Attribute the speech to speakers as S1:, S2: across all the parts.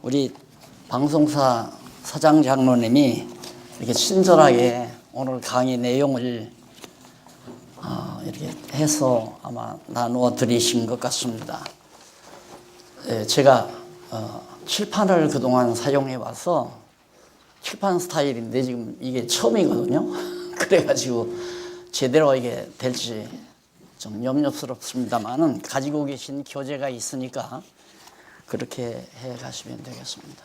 S1: 우리 방송사 사장 장로님이 이렇게 친절하게 오늘 강의 내용을 이렇게 해서 아마 나누어 드리신 것 같습니다. 제가 칠판을 그동안 사용해 와서 칠판 스타일인데 지금 이게 처음이거든요. 그래가지고 제대로 이게 될지 좀 염려스럽습니다만은 가지고 계신 교재가 있으니까 그렇게 해 가시면 되겠습니다.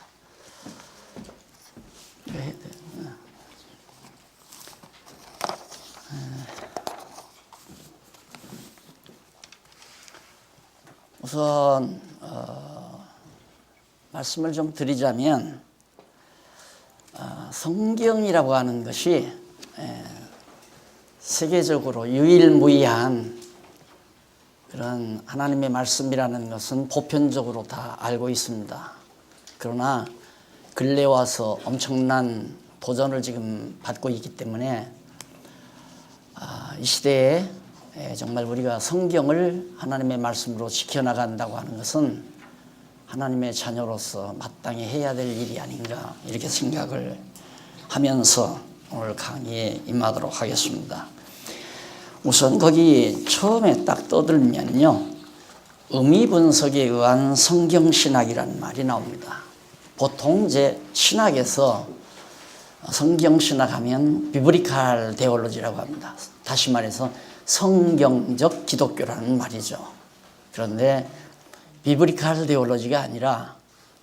S1: 우선 말씀을 좀 드리자면 성경이라고 하는 것이 세계적으로 유일무이한 그런 하나님의 말씀이라는 것은 보편적으로 다 알고 있습니다. 그러나 근래 와서 엄청난 도전을 지금 받고 있기 때문에 이 시대에 정말 우리가 성경을 하나님의 말씀으로 지켜나간다고 하는 것은 하나님의 자녀로서 마땅히 해야 될 일이 아닌가 이렇게 생각을 하면서 오늘 강의에 임하도록 하겠습니다. 우선 거기 처음에 딱 떠들면요, 의미 분석에 의한 성경신학이라는 말이 나옵니다. 보통 이제 신학에서 성경신학하면 비브리칼 데올로지라고 합니다. 다시 말해서 성경적 기독교라는 말이죠. 그런데 비브리칼 데올로지가 아니라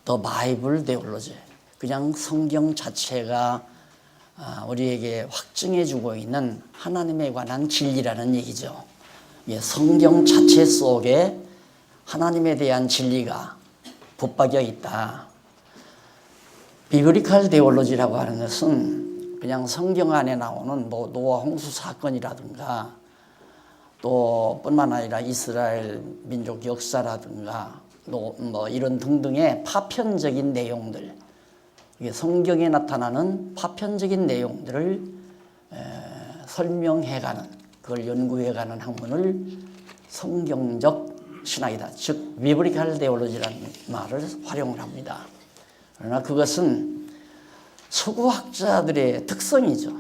S1: 더 바이블 데올로지, 그냥 성경 자체가 우리에게 확증해주고 있는 하나님에 관한 진리라는 얘기죠. 성경 자체 속에 하나님에 대한 진리가 붙박여 있다. 비브리칼 데올로지라고 하는 것은 그냥 성경 안에 나오는 노아 홍수 사건이라든가 또 뿐만 아니라 이스라엘 민족 역사라든가 또 이런 등등의 파편적인 내용들, 성경에 나타나는 파편적인 내용들을 설명해가는, 그걸 연구해가는 학문을 성경적 신학이다. 즉 비브리칼 데올로지라는 말을 활용을 합니다. 그러나 그것은 서구학자들의 특성이죠.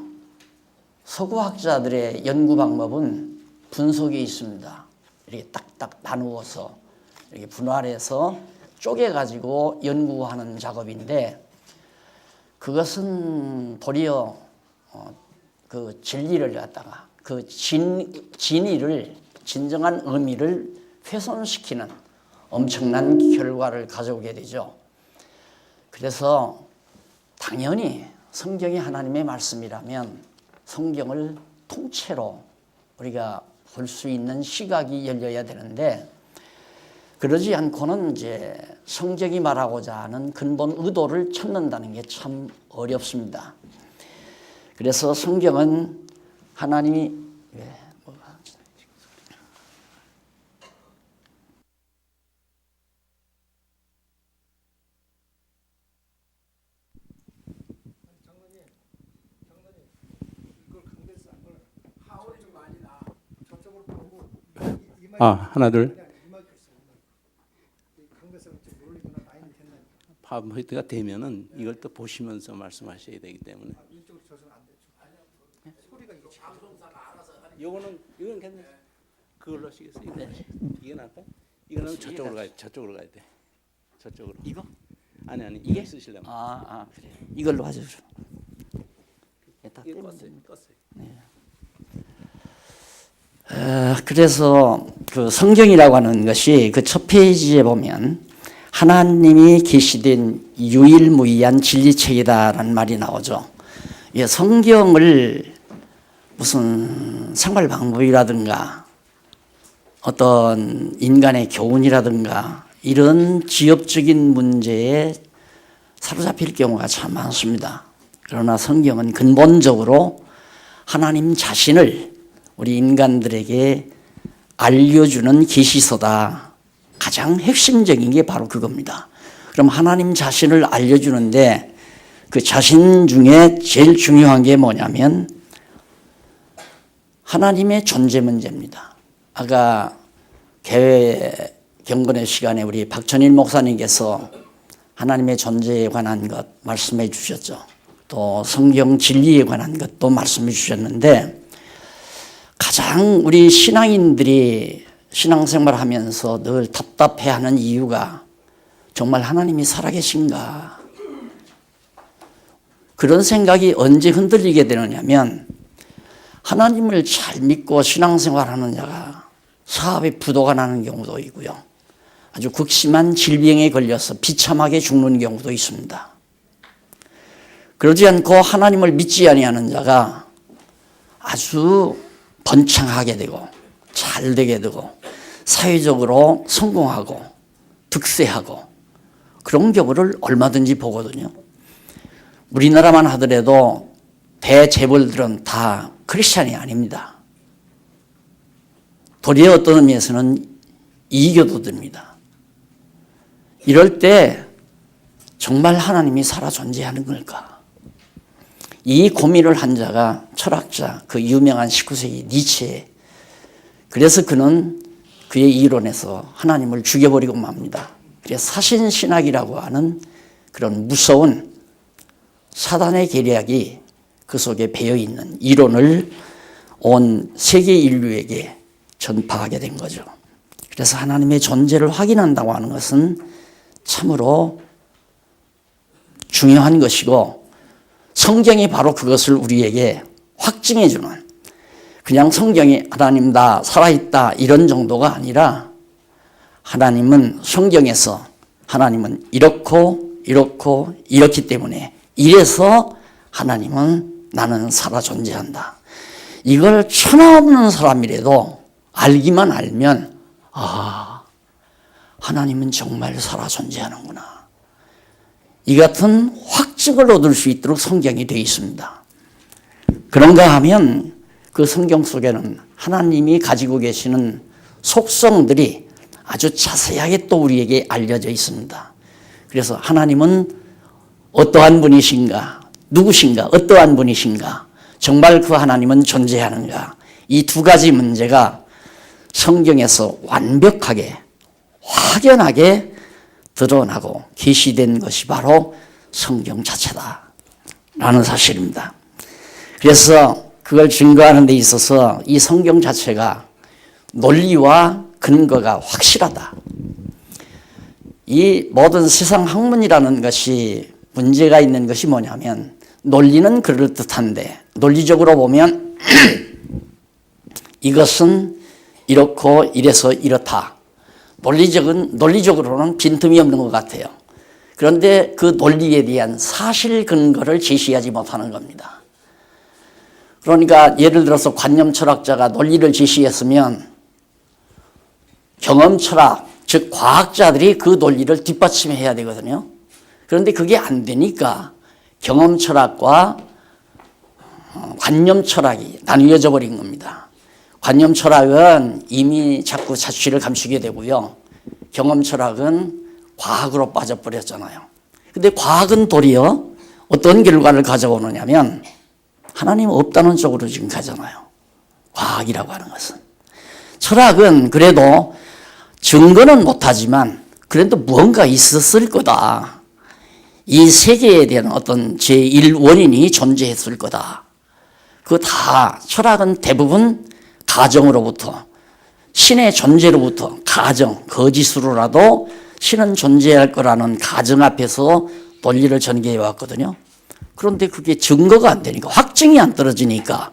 S1: 서구학자들의 연구 방법은 분석이 있습니다. 이렇게 딱딱 나누어서 이렇게 분할해서 쪼개가지고 연구하는 작업인데, 그것은 도리어 그 진리를 갖다가 그 진의를, 진정한 의미를 훼손시키는 엄청난 결과를 가져오게 되죠. 그래서 당연히 성경이 하나님의 말씀이라면 성경을 통째로 우리가 볼 수 있는 시각이 열려야 되는데, 그러지 않고는 이제 성경이 말하고자 하는 근본 의도를 찾는다는 게 참 어렵습니다. 그래서 성경은 하나님이
S2: 하나 둘. 파워포인트가 되면은 이걸 또 보시면서 말씀하셔야 되기 때문에. 이건 괜찮아요. 그걸로 하시겠어요? 이건 할까? 이거는 저쪽으로 가야 돼. 저쪽으로.
S1: 이거?
S2: 아니
S1: 이게
S2: 쓰시려면.
S1: 그래. 이걸로 하죠.
S2: 이거 껐어요.
S1: 네. 그래서 그 성경이라고 하는 것이 그 첫 페이지에 보면 하나님이 계시된 유일무이한 진리책이다라는 말이 나오죠. 성경을 무슨 생활 방법이라든가 어떤 인간의 교훈이라든가 이런 지엽적인 문제에 사로잡힐 경우가 참 많습니다. 그러나 성경은 근본적으로 하나님 자신을 우리 인간들에게 알려주는 계시서다. 가장 핵심적인 게 바로 그겁니다. 그럼 하나님 자신을 알려주는데 그 자신 중에 제일 중요한 게 뭐냐면 하나님의 존재 문제입니다. 아까 개회 경건의 시간에 우리 박천일 목사님께서 하나님의 존재에 관한 것 말씀해 주셨죠. 또 성경 진리에 관한 것도 말씀해 주셨는데 가장 우리 신앙인들이 신앙생활 하면서 늘 답답해하는 이유가 정말 하나님이 살아계신가? 그런 생각이 언제 흔들리게 되느냐면 하나님을 잘 믿고 신앙생활하는 자가 사업에 부도가 나는 경우도 있고요. 아주 극심한 질병에 걸려서 비참하게 죽는 경우도 있습니다. 그러지 않고 하나님을 믿지 아니하는 자가 아주 번창하게 되고 잘 되게 되고 사회적으로 성공하고 득세하고 그런 경우를 얼마든지 보거든요. 우리나라만 하더라도 대재벌들은 다 크리스찬이 아닙니다. 도리어 어떤 의미에서는 이교도들입니다. 이럴 때 정말 하나님이 살아 존재하는 걸까? 이 고민을 한 자가 철학자, 그 유명한 19세기 니체. 그래서 그는 그의 이론에서 하나님을 죽여버리고 맙니다. 그래서 사신신학이라고 하는 그런 무서운 사단의 계략이 그 속에 배어있는 이론을 온 세계 인류에게 전파하게 된 거죠. 그래서 하나님의 존재를 확인한다고 하는 것은 참으로 중요한 것이고 성경이 바로 그것을 우리에게 확증해 주는, 그냥 성경이 하나님 다 살아있다 이런 정도가 아니라 하나님은 성경에서 하나님은 이렇고 이렇고 이렇기 때문에 이래서 하나님은 나는 살아 존재한다. 이걸 천하없는 사람이라도 알기만 알면 하나님은 정말 살아 존재하는구나. 이 같은 확증을 얻을 수 있도록 성경이 되어 있습니다. 그런가 하면 그 성경 속에는 하나님이 가지고 계시는 속성들이 아주 자세하게 또 우리에게 알려져 있습니다. 그래서 하나님은 어떠한 분이신가, 누구신가, 어떠한 분이신가, 정말 그 하나님은 존재하는가, 이 두 가지 문제가 성경에서 완벽하게 확연하게 드러나고 계시된 것이 바로 성경 자체다라는 사실입니다. 그래서 그걸 증거하는 데 있어서 이 성경 자체가 논리와 근거가 확실하다. 이 모든 세상 학문이라는 것이 문제가 있는 것이 뭐냐면 논리는 그럴듯한데 논리적으로 보면 이것은 이렇고 이래서 이렇다. 논리적으로는 빈틈이 없는 것 같아요. 그런데 그 논리에 대한 사실 근거를 제시하지 못하는 겁니다. 그러니까 예를 들어서 관념 철학자가 논리를 제시했으면 경험 철학, 즉 과학자들이 그 논리를 뒷받침해야 되거든요. 그런데 그게 안 되니까 경험 철학과 관념 철학이 나뉘어져 버린 겁니다. 관념 철학은 이미 자꾸 자취를 감추게 되고요. 경험 철학은 과학으로 빠져버렸잖아요. 근데 과학은 도리어 어떤 결과를 가져오느냐면 하나님 없다는 쪽으로 지금 가잖아요. 과학이라고 하는 것은. 철학은 그래도 증거는 못하지만 그래도 무언가 있었을 거다. 이 세계에 대한 어떤 제1원인이 존재했을 거다. 그거 다 철학은 대부분 가정으로부터 신의 존재로부터 가정, 거짓으로라도 신은 존재할 거라는 가정 앞에서 논리를 전개해 왔거든요. 그런데 그게 증거가 안 되니까 확증이 안 떨어지니까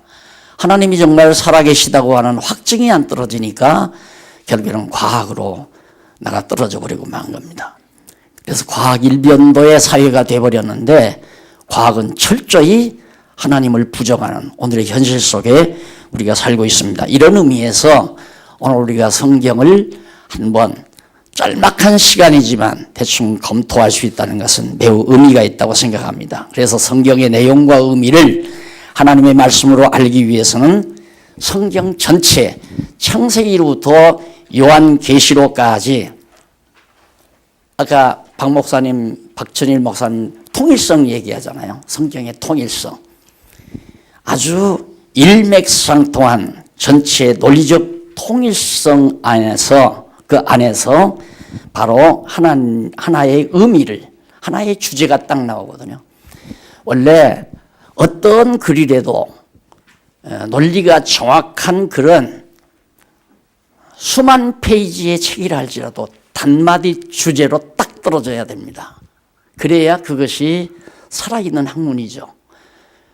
S1: 하나님이 정말 살아계시다고 하는 확증이 안 떨어지니까 결국에는 과학으로 나가 떨어져 버리고 만 겁니다. 그래서 과학 일변도의 사회가 돼버렸는데 과학은 철저히 하나님을 부정하는 오늘의 현실 속에 우리가 살고 있습니다. 이런 의미에서 오늘 우리가 성경을 한번 짤막한 시간이지만 대충 검토할 수 있다는 것은 매우 의미가 있다고 생각합니다. 그래서 성경의 내용과 의미를 하나님의 말씀으로 알기 위해서는 성경 전체 창세기로부터 요한계시록까지 아까 박 목사님, 박천일 목사님 통일성 얘기하잖아요. 성경의 통일성. 아주 일맥상통한 전체 논리적 통일성 안에서 그 안에서 바로 하나의 의미를 하나의 주제가 딱 나오거든요. 원래 어떤 글이라도 논리가 정확한 글은 수만 페이지의 책이라 할지라도 단마디 주제로 딱 떨어져야 됩니다. 그래야 그것이 살아있는 학문이죠.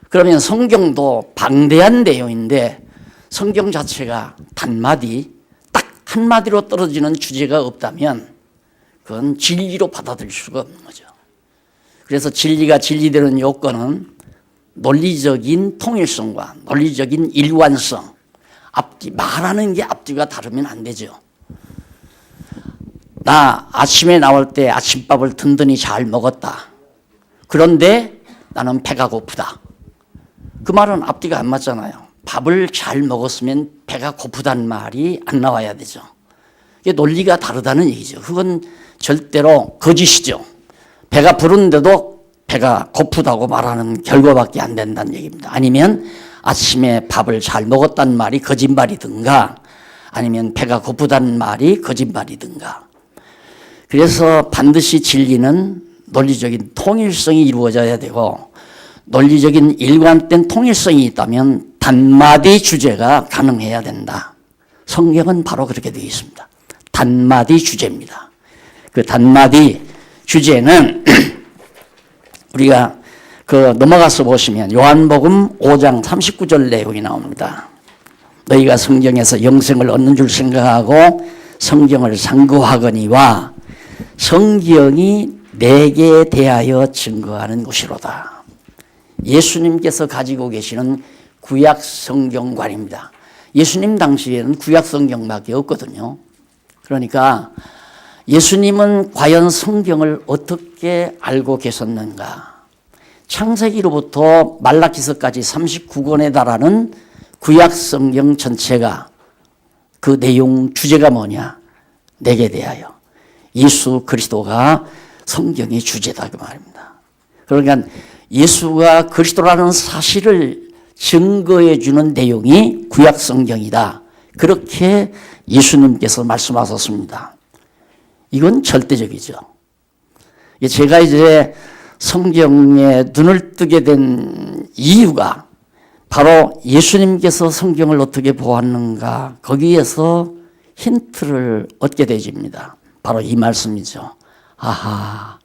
S1: 그러면 성경도 방대한 내용인데 성경 자체가 단마디, 딱 한마디로 떨어지는 주제가 없다면 그건 진리로 받아들일 수가 없는 거죠. 그래서 진리가 진리되는 요건은 논리적인 통일성과 논리적인 일관성, 앞뒤, 말하는 게 앞뒤가 다르면 안 되죠. 나 아침에 나올 때 아침밥을 든든히 잘 먹었다. 그런데 나는 배가 고프다. 그 말은 앞뒤가 안 맞잖아요. 밥을 잘 먹었으면 배가 고프다는 말이 안 나와야 되죠. 이게 논리가 다르다는 얘기죠. 그건 절대로 거짓이죠. 배가 부른데도 배가 고프다고 말하는 결과밖에 안 된다는 얘기입니다. 아니면 아침에 밥을 잘 먹었다는 말이 거짓말이든가 아니면 배가 고프다는 말이 거짓말이든가. 그래서 반드시 진리는 논리적인 통일성이 이루어져야 되고 논리적인 일관된 통일성이 있다면 단마디 주제가 가능해야 된다. 성경은 바로 그렇게 되어 있습니다. 단마디 주제입니다. 그 단마디 주제는 우리가 넘어가서 보시면 요한복음 5장 39절 내용이 나옵니다. 너희가 성경에서 영생을 얻는 줄 생각하고 성경을 상고하거니와 성경이 내게 대하여 증거하는 것이로다. 예수님께서 가지고 계시는 구약 성경관입니다. 예수님 당시에는 구약 성경밖에 없거든요. 그러니까 예수님은 과연 성경을 어떻게 알고 계셨는가? 창세기로부터 말라기서까지 39권에 달하는 구약 성경 전체가 그 내용 주제가 뭐냐? 내게 대하여. 예수 그리스도가 성경의 주제다 그 말입니다. 그러니까 예수가 그리스도라는 사실을 증거해 주는 내용이 구약 성경이다. 그렇게 예수님께서 말씀하셨습니다. 이건 절대적이죠. 제가 이제 성경에 눈을 뜨게 된 이유가 바로 예수님께서 성경을 어떻게 보았는가 거기에서 힌트를 얻게 되집니다. 바로 이 말씀이죠. 아하,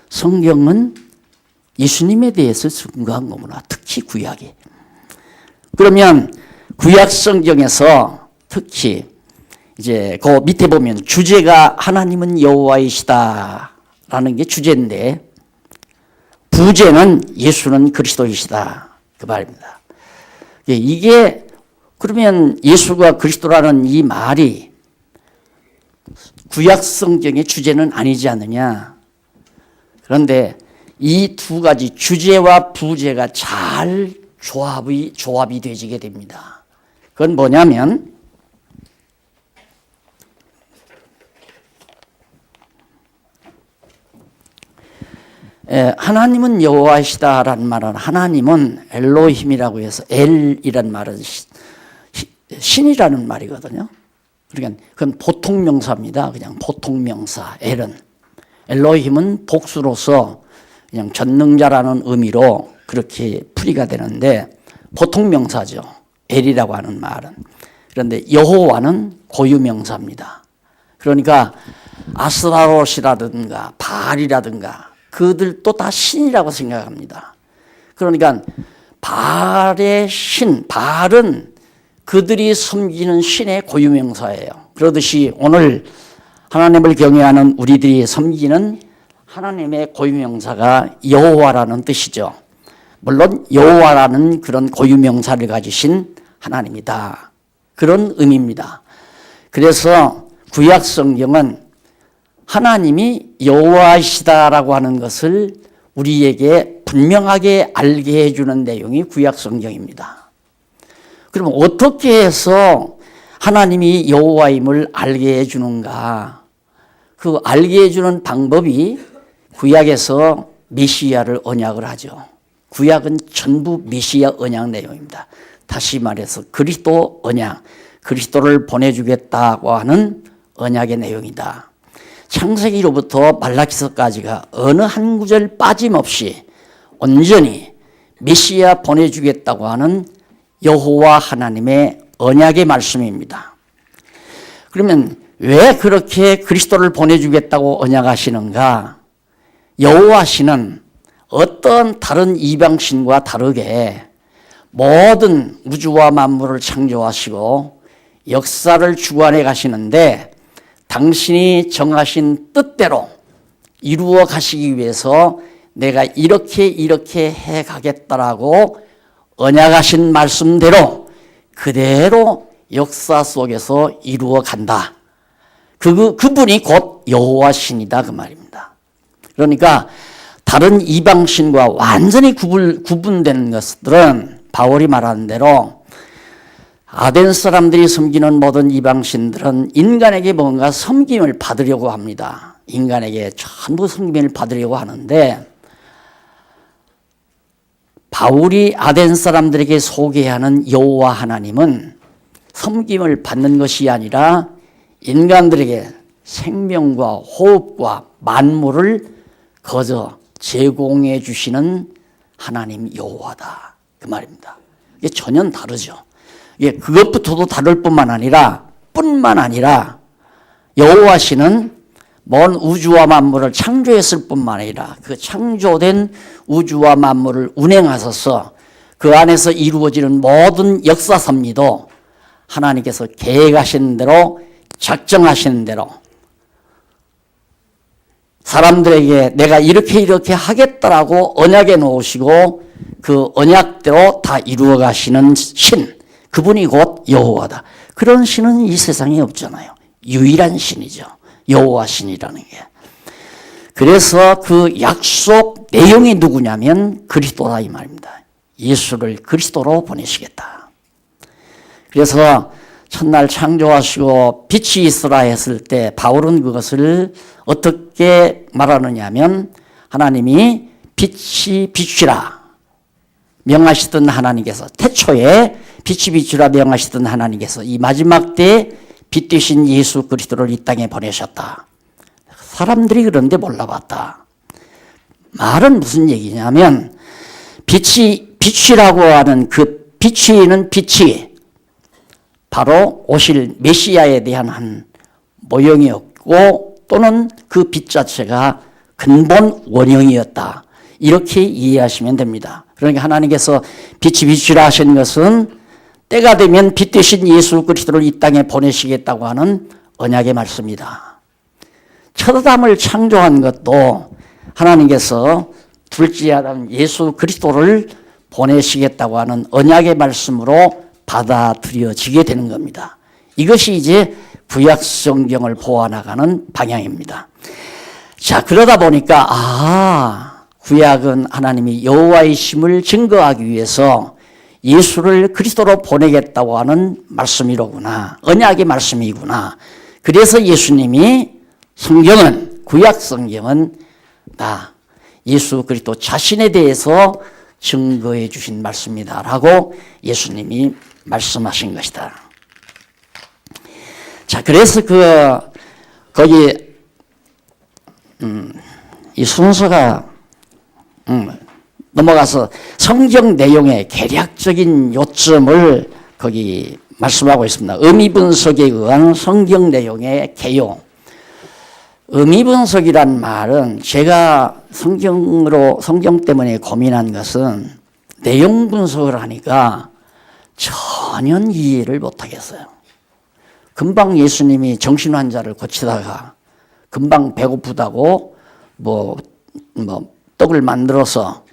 S1: 성경은 예수님에 대해서 증거한 거구나. 특히 구약이. 그러면 구약 성경에서 특히 이제 그 밑에 보면 주제가 하나님은 여호와이시다라는 게 주제인데 부제는 예수는 그리스도이시다 그 말입니다. 이게 그러면 예수가 그리스도라는 이 말이 구약 성경의 주제는 아니지 않느냐. 그런데 이 두 가지 주제와 부제가 잘 조합이 되지게 됩니다. 그건 뭐냐면 하나님은 여호와이시다라는 말은 하나님은 엘로힘이라고 해서 엘이라는 말은 신이라는 말이거든요. 그러니까 그건 보통 명사입니다. 그냥 보통 명사 엘은. 엘로힘은 복수로서 그냥 전능자라는 의미로 그렇게 풀이가 되는데 보통 명사죠. 엘이라고 하는 말은. 그런데 여호와는 고유 명사입니다. 그러니까 아스타롯이라든가 바알이라든가 그들도 다 신이라고 생각합니다. 그러니까 바알의 신, 바알은 그들이 섬기는 신의 고유명사예요. 그러듯이 오늘 하나님을 경외하는 우리들이 섬기는 하나님의 고유명사가 여호와라는 뜻이죠. 물론 여호와라는 그런 고유명사를 가지신 하나님이다. 그런 의미입니다. 그래서 구약 성경은 하나님이 여호와이시다라고 하는 것을 우리에게 분명하게 알게 해주는 내용이 구약 성경입니다. 그럼 어떻게 해서 하나님이 여호와임을 알게 해주는가? 그 알게 해주는 방법이 구약에서 메시아를 언약을 하죠. 구약은 전부 메시아 언약 내용입니다. 다시 말해서 그리스도 언약, 그리스도를 보내주겠다고 하는 언약의 내용이다. 창세기로부터 말라기서까지가 어느 한 구절 빠짐없이 온전히 메시아 보내주겠다고 하는 여호와 하나님의 언약의 말씀입니다. 그러면 왜 그렇게 그리스도를 보내주겠다고 언약하시는가? 여호와시는 어떤 다른 이방신과 다르게 모든 우주와 만물을 창조하시고 역사를 주관해 가시는데 당신이 정하신 뜻대로 이루어 가시기 위해서 내가 이렇게 해 가겠다라고 언약하신 말씀대로 그대로 역사 속에서 이루어 간다. 그분이 곧 여호와신이다 그 말입니다. 그러니까 다른 이방신과 완전히 구분된 것들은 바울이 말하는 대로 아덴 사람들이 섬기는 모든 이방신들은 인간에게 뭔가 섬김을 받으려고 합니다. 인간에게 전부 섬김을 받으려고 하는데 바울이 아덴 사람들에게 소개하는 여호와 하나님은 섬김을 받는 것이 아니라 인간들에게 생명과 호흡과 만물을 거저 제공해 주시는 하나님 여호와다 그 말입니다. 이게 전혀 다르죠. 이게 그것부터도 다를 뿐만 아니라 여호와시는 먼 우주와 만물을 창조했을 뿐만 아니라 그 창조된 우주와 만물을 운행하셔서 그 안에서 이루어지는 모든 역사 섭리도 하나님께서 계획하신 대로 작정하시는 대로 사람들에게 내가 이렇게 하겠다라고 언약해 놓으시고 그 언약대로 다 이루어 가시는 신, 그분이 곧 여호와다. 그런 신은 이 세상에 없잖아요. 유일한 신이죠. 여호와 신이라는 게. 그래서 그 약속 내용이 누구냐면 그리스도다 이 말입니다. 예수를 그리스도로 보내시겠다. 그래서 첫날 창조하시고 빛이 있으라 했을 때 바울은 그것을 어떻게 말하느냐 하면 하나님이 빛이 비추라 명하시던 하나님께서 태초에 빛이 비추라 명하시던 하나님께서 이 마지막 때에 빛 되신 예수 그리스도를 이 땅에 보내셨다. 사람들이 그런데 몰라봤다. 말은 무슨 얘기냐면 빛이라고 하는 그 비추이는 빛이 바로 오실 메시아에 대한 한 모형이었고 또는 그 빛 자체가 근본 원형이었다. 이렇게 이해하시면 됩니다. 그러니까 하나님께서 빛이 비추라 하신 것은 때가 되면 빛 되신 예수 그리스도를 이 땅에 보내시겠다고 하는 언약의 말씀이다. 첫 아담을 창조한 것도 하나님께서 둘째 아담 예수 그리스도를 보내시겠다고 하는 언약의 말씀으로 받아들여지게 되는 겁니다. 이것이 이제 구약 성경을 보아나가는 방향입니다. 자, 그러다 보니까 구약은 하나님이 여호와이심을 증거하기 위해서 예수를 그리스도로 보내겠다고 하는 말씀이로구나. 언약의 말씀이구나. 그래서 예수님이 구약 성경은 다 예수 그리스도 자신에 대해서 증거해 주신 말씀이다라고 예수님이 말씀하신 것이다. 자, 그래서 거기 이 순서가 넘어가서 성경 내용의 개략적인 요점을 거기 말씀하고 있습니다. 의미 분석에 의한 성경 내용의 개요. 의미 분석이란 말은 제가 성경 때문에 고민한 것은 내용 분석을 하니까 전혀 이해를 못하겠어요. 금방 예수님이 정신환자를 고치다가 금방 배고프다고 떡을 만들어서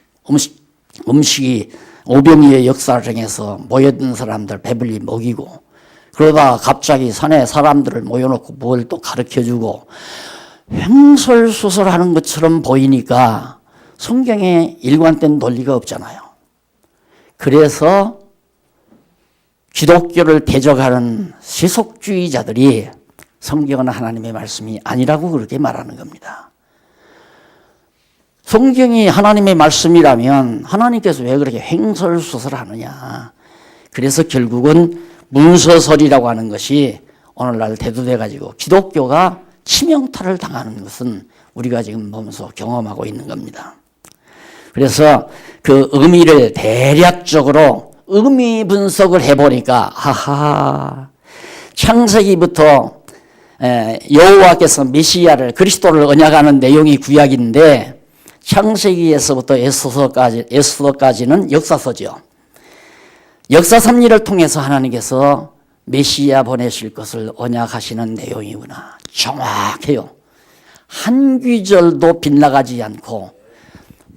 S1: 음식이 오병이의 역사를 통해서 모여든 사람들 배불리 먹이고 그러다가 갑자기 산에 사람들을 모여놓고 뭘 또 가르쳐주고 횡설수설하는 것처럼 보이니까 성경에 일관된 논리가 없잖아요. 그래서 기독교를 대적하는 세속주의자들이 성경은 하나님의 말씀이 아니라고 그렇게 말하는 겁니다. 성경이 하나님의 말씀이라면 하나님께서 왜 그렇게 횡설수설하느냐. 그래서 결국은 문서설이라고 하는 것이 오늘날 대두돼가지고 기독교가 치명타를 당하는 것은 우리가 지금 보면서 경험하고 있는 겁니다. 그래서 그 의미를 대략적으로 의미 분석을 해보니까 창세기부터 여호와께서 메시아를 그리스도를 언약하는 내용이 구약인데 창세기에서부터 에스더까지는 역사서죠. 역사 섭리를 통해서 하나님께서 메시아 보내실 것을 언약하시는 내용이구나. 정확해요. 한 귀절도 빗나가지 않고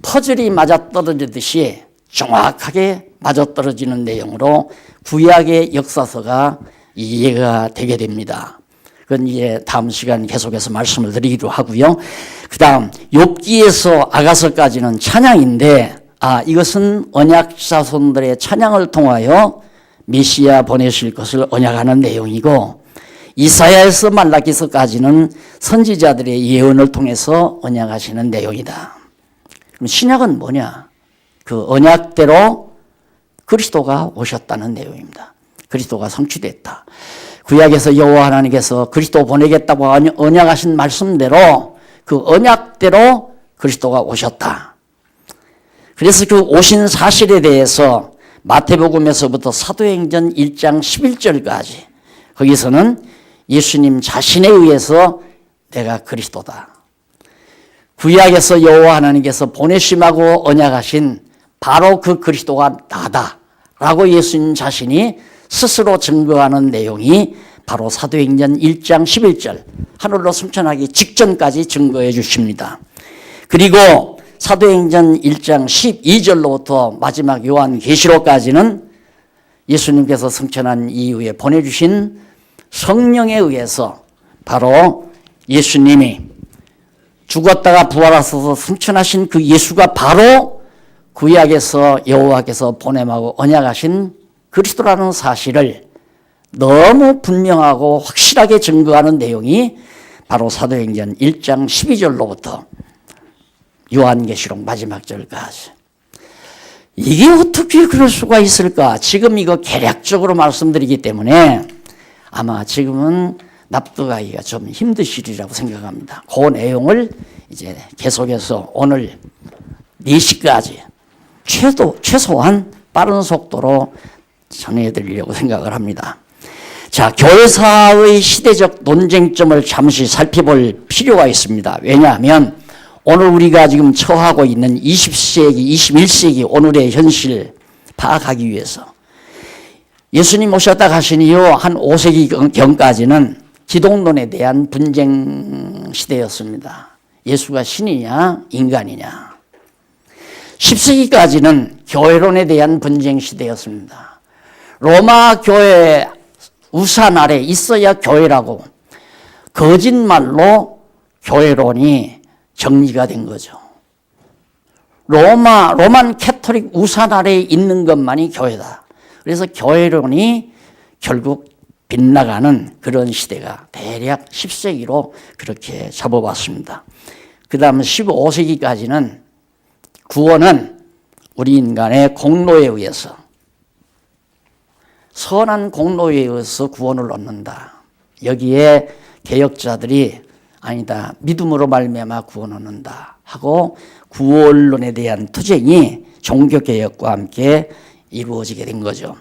S1: 퍼즐이 맞아떨어지듯이 정확하게 맞아떨어지는 내용으로 구약의 역사서가 이해가 되게 됩니다. 그건 이제 다음 시간 계속해서 말씀을 드리기로 하고요. 그 다음 욥기에서 아가서까지는 찬양인데 이것은 언약 자손들의 찬양을 통하여 메시아 보내실 것을 언약하는 내용이고, 이사야에서 말라기서까지는 선지자들의 예언을 통해서 언약하시는 내용이다. 그럼 신약은 뭐냐? 그 언약대로 그리스도가 오셨다는 내용입니다. 그리스도가 성취됐다. 구약에서 여호와 하나님께서 그리스도 보내겠다고 언약하신 말씀대로 그 언약대로 그리스도가 오셨다. 그래서 그 오신 사실에 대해서 마태복음에서부터 사도행전 1장 11절까지 거기서는 예수님 자신에 의해서 내가 그리스도다. 구약에서 여호와 하나님께서 보내심하고 언약하신 바로 그 그리스도가 나다 라고 예수님 자신이 스스로 증거하는 내용이 바로 사도행전 1장 11절 하늘로 승천하기 직전까지 증거해 주십니다. 그리고 사도행전 1장 12절로부터 마지막 요한계시록까지는 예수님께서 승천한 이후에 보내주신 성령에 의해서 바로 예수님이 죽었다가 부활하셔서 승천하신 그 예수가 바로 구약에서 여호와께서 보냄하고 언약하신 그리스도라는 사실을 너무 분명하고 확실하게 증거하는 내용이 바로 사도행전 1장 12절로부터 요한계시록 마지막 절까지. 이게 어떻게 그럴 수가 있을까? 지금 이거 개략적으로 말씀드리기 때문에 아마 지금은 납득하기가 좀 힘드시리라고 생각합니다. 그 내용을 이제 계속해서 오늘 4시까지 최소한 빠른 속도로 전해드리려고 생각을 합니다. 자, 교회사의 시대적 논쟁점을 잠시 살펴볼 필요가 있습니다. 왜냐하면 오늘 우리가 지금 처하고 있는 20세기, 21세기 오늘의 현실 파악하기 위해서 예수님 오셨다 가신 이후 한 5세기경까지는 기독론에 대한 분쟁 시대였습니다. 예수가 신이냐 인간이냐. 10세기까지는 교회론에 대한 분쟁 시대였습니다. 로마 교회 우산 아래 있어야 교회라고 거짓말로 교회론이 정리가 된 거죠. 로만 캐토릭 우산 아래에 있는 것만이 교회다. 그래서 교회론이 결국 빗나가는 그런 시대가 대략 10세기로 그렇게 잡아봤습니다. 그 다음 15세기까지는 구원은 우리 인간의 공로에 의해서 선한 공로에 의해서 구원을 얻는다. 여기에 개혁자들이 아니다. 믿음으로 말미암아 구원 얻는다 하고 구원론에 대한 투쟁이 종교개혁과 함께 이루어지게 된 거죠.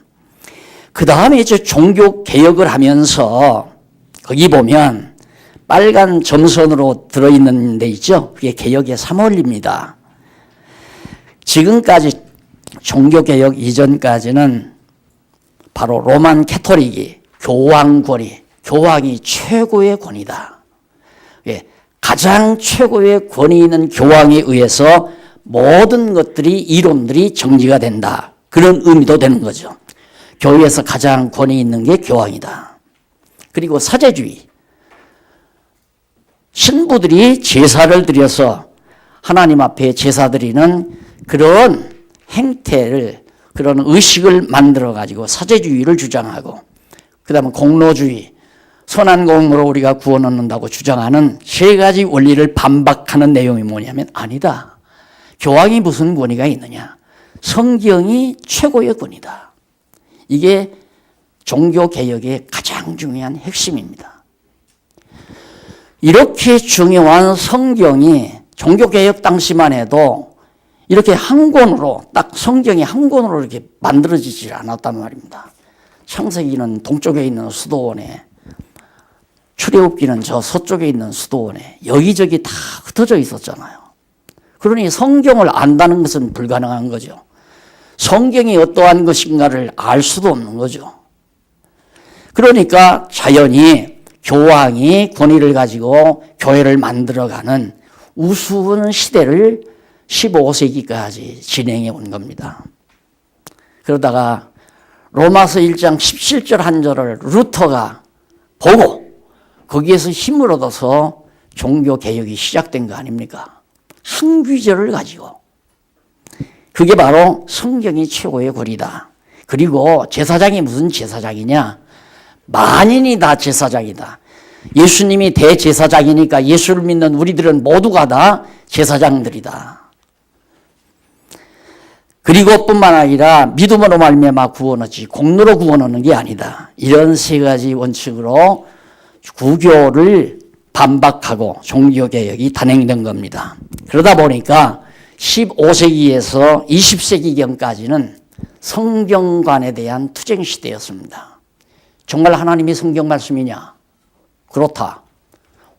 S1: 그 다음에 이제 종교개혁을 하면서 거기 보면 빨간 점선으로 들어있는 데 있죠. 그게 개혁의 3월입니다. 지금까지 종교개혁 이전까지는 바로 로만 캐토릭이 교황이 최고의 권위다. 가장 최고의 권위 있는 교황에 의해서 모든 것들이 이론들이 정리가 된다. 그런 의미도 되는 거죠. 교회에서 가장 권위 있는 게 교황이다. 그리고 사제주의. 신부들이 제사를 드려서 하나님 앞에 제사 드리는 그런 행태를 그런 의식을 만들어 가지고 사제주의를 주장하고 그 다음에 공로주의 선한 공로로 우리가 구원 얻는다고 주장하는 세 가지 원리를 반박하는 내용이 뭐냐면 아니다. 교황이 무슨 권위가 있느냐. 성경이 최고의 권위다. 이게 종교개혁의 가장 중요한 핵심입니다. 이렇게 중요한 성경이 종교개혁 당시만 해도 이렇게 한 권으로, 딱 성경이 한 권으로 이렇게 만들어지지 않았단 말입니다. 창세기는 동쪽에 있는 수도원에, 출애굽기는 저 서쪽에 있는 수도원에 여기저기 다 흩어져 있었잖아요. 그러니 성경을 안다는 것은 불가능한 거죠. 성경이 어떠한 것인가를 알 수도 없는 거죠. 그러니까 자연히 교황이 권위를 가지고 교회를 만들어가는 우스운 시대를 15세기까지 진행해 온 겁니다. 그러다가 로마서 1장 17절 한 절을 루터가 보고 거기에서 힘을 얻어서 종교개혁이 시작된 거 아닙니까? 한 귀절을 가지고. 그게 바로 성경이 최고의 권위다. 그리고 제사장이 무슨 제사장이냐? 만인이 다 제사장이다. 예수님이 대제사장이니까 예수를 믿는 우리들은 모두가 다 제사장들이다. 그리고 뿐만 아니라 믿음으로 말미암아 구원하지 공로로 구원하는 게 아니다. 이런 세 가지 원칙으로 구교를 반박하고 종교개혁이 단행된 겁니다. 그러다 보니까 15세기에서 20세기경까지는 성경관에 대한 투쟁시대였습니다. 정말 하나님이 성경 말씀이냐? 그렇다.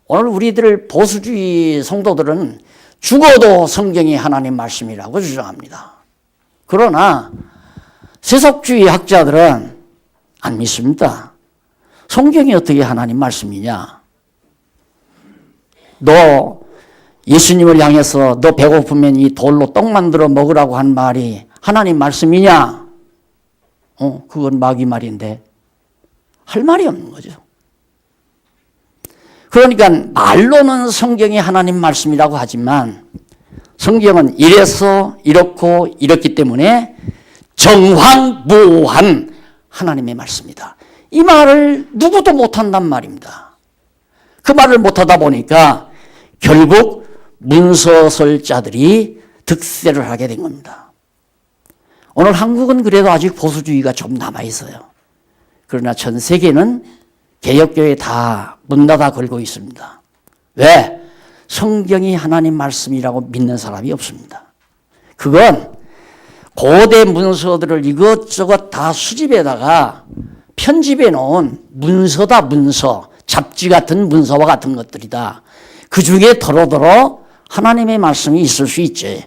S1: 오늘 우리들 보수주의 성도들은 죽어도 성경이 하나님 말씀이라고 주장합니다. 그러나 세속주의 학자들은 안 믿습니다. 성경이 어떻게 하나님 말씀이냐? 너 예수님을 향해서 너 배고프면 이 돌로 떡 만들어 먹으라고 한 말이 하나님 말씀이냐? 그건 마귀 말인데 할 말이 없는 거죠. 그러니까 말로는 성경이 하나님 말씀이라고 하지만 성경은 이래서 이렇고 이렇기 때문에 정황무한 하나님의 말씀이다. 이 말을 누구도 못한단 말입니다. 그 말을 못하다 보니까 결국 문서설자들이 득세를 하게 된 겁니다. 오늘 한국은 그래도 아직 보수주의가 좀 남아있어요. 그러나 전 세계는 개혁교회 다 문 닫아 걸고 있습니다. 왜? 성경이 하나님 말씀이라고 믿는 사람이 없습니다. 그건 고대 문서들을 이것저것 다 수집에다가 편집해 놓은 문서다, 문서. 잡지 같은 문서와 같은 것들이다. 그 중에 더러더러 하나님의 말씀이 있을 수 있지.